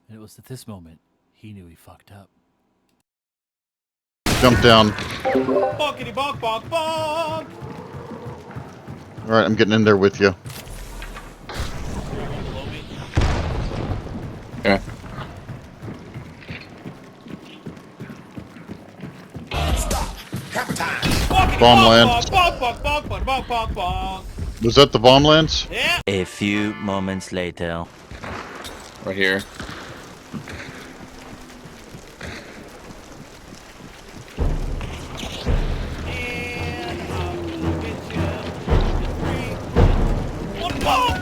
And it was at this moment he knew he fucked up. Jump down. Bonkity bonk bonk bonk! Alright, I'm getting in there with you. Below me. Yeah. Bonkity Bomb bonk lands. bonk bonk bonk bonk bonk bonk bonk! Was that the bomb lands? Yeah! A few moments later. Right here. And I'm gonna get you. 3, 1, bonk!